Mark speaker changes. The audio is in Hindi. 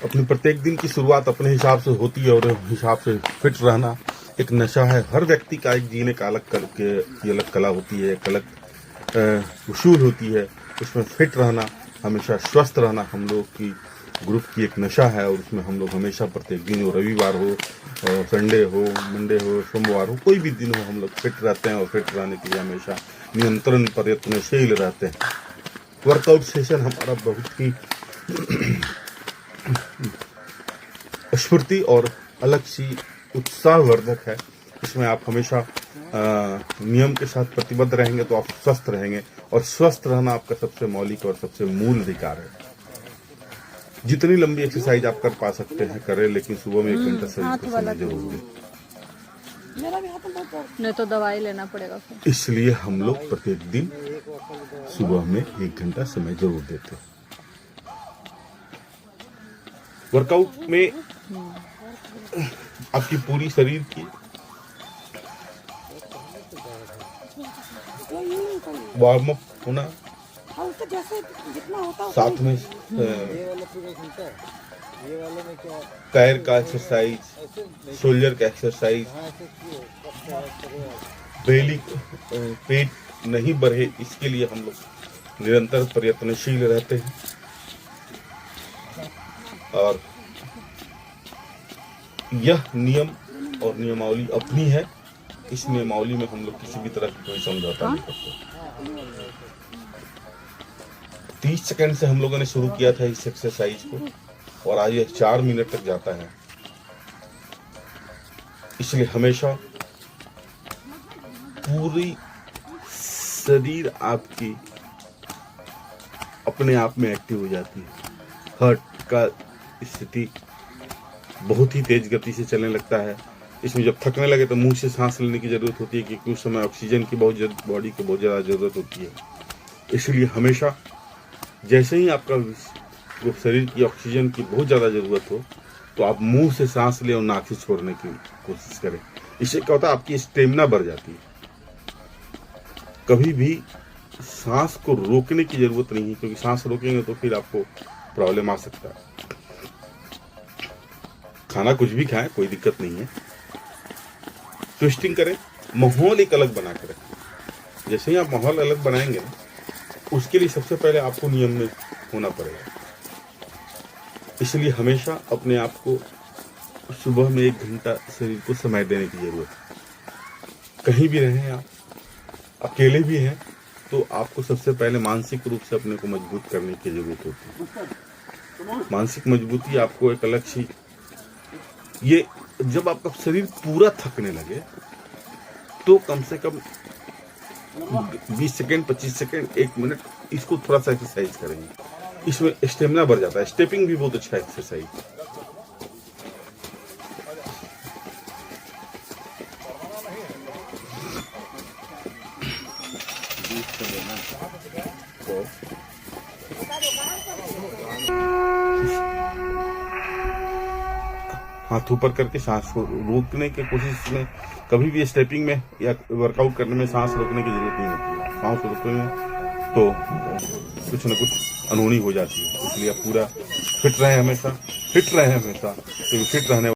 Speaker 1: अपनी प्रत्येक दिन की शुरुआत अपने हिसाब से होती है और हिसाब से फिट रहना एक नशा है। हर व्यक्ति का एक जीने का अलग करके की अलग कला होती है, एक अलग उसूल होती है। उसमें फिट रहना, हमेशा स्वस्थ रहना हम लोग की ग्रुप की एक नशा है और उसमें हम लोग हमेशा प्रत्येक दिन हो, रविवार हो, संडे हो, मंडे हो, सोमवार हो, कोई भी दिन हो, हम लोग फिट रहते हैं और फिट रहने के लिए हमेशा नियंत्रण प्रयत्नशील रहते हैं। वर्कआउट सेशन हमारा बहुत ही स्फूर्ति और अलग सी उत्साहवर्धक है। इसमें आप हमेशा नियम के साथ प्रतिबद्ध रहेंगे तो आप स्वस्थ रहेंगे और स्वस्थ रहना आपका सबसे मौलिक और सबसे मूल अधिकार है। जितनी लंबी एक्सरसाइज आप कर पा सकते हैं करें, लेकिन सुबह में 1 घंटा शरीर को समय जरूर दें।
Speaker 2: नहीं तो दवाई लेना पड़ेगा फिर।
Speaker 1: इसलिए हम लोग प्रत्येक दिन सुबह में 1 घंटा समय जरूर देते हैं। वर्कआउट में आपकी पूरी शरीर की वार्म अप होना, साथ में पैर का एक्सरसाइज, शोल्डर का एक्सरसाइज, बेली पेट नहीं बढ़े इसके लिए हम लोग निरंतर प्रयत्नशील रहते हैं। और यह नियम और नियमावली अपनी है। इस नियमावली में हम लोग किसी भी तरह की कोई समझौता नहीं करते। 30 सेकंड से हम लोगों ने शुरू किया था इस एक्सरसाइज को और आज यह 4 मिनट तक जाता है। इसलिए हमेशा पूरी शरीर आपकी अपने आप में एक्टिव हो जाती है। हार्ट का स्थिति बहुत ही तेज गति से चलने लगता है। इसमें जब थकने लगे तो मुंह से सांस लेने की जरूरत होती है क्योंकि उस समय ऑक्सीजन की बॉडी को बहुत ज़्यादा जरूरत होती है। इसलिए हमेशा जैसे ही आपका शरीर की ऑक्सीजन की बहुत ज़्यादा ज़रूरत हो तो आप मुंह से सांस लें और नाक से छोड़ने की कोशिश करें। इससे क्या होता है, आपकी स्टेमिना बढ़ जाती है। कभी भी सांस को रोकने की जरूरत नहीं है क्योंकि सांस रोकेंगे तो फिर आपको प्रॉब्लम आ सकता है। खाना कुछ भी खाएं, कोई दिक्कत नहीं है। ट्विस्टिंग करें, माहौल एक अलग बना कर रखें। जैसे ही आप माहौल अलग बनाएंगे ना, उसके लिए सबसे पहले आपको नियम में होना पड़ेगा। इसलिए हमेशा अपने आप को सुबह में 1 घंटा शरीर को समय देने की जरूरत है। कहीं भी रहें आप, अकेले भी हैं, तो आपको सबसे पहले मानसिक रूप से अपने को मजबूत करने की जरूरत होती है। मानसिक मजबूती आपको एक अलग सी, ये जब आपका शरीर पूरा थकने लगे तो कम से कम 20 सेकेंड, 25 सेकेंड, 1 मिनट इसको थोड़ा सा एक्सरसाइज करेंगे। इसमें स्टेमिना बढ़ जाता है। स्टेपिंग भी बहुत अच्छा एक्सरसाइज है। हाथ ऊपर करके सांस को रोकने की कोशिश में, कभी भी स्टेपिंग में या वर्कआउट करने में सांस रोकने की जरूरत नहीं होती है। सांस रोकने तो कुछ न कुछ अनहोनी हो जाती है। इसलिए आप पूरा फिट रहे हमेशा, फिट रहे हमेशा, तो फिट रहने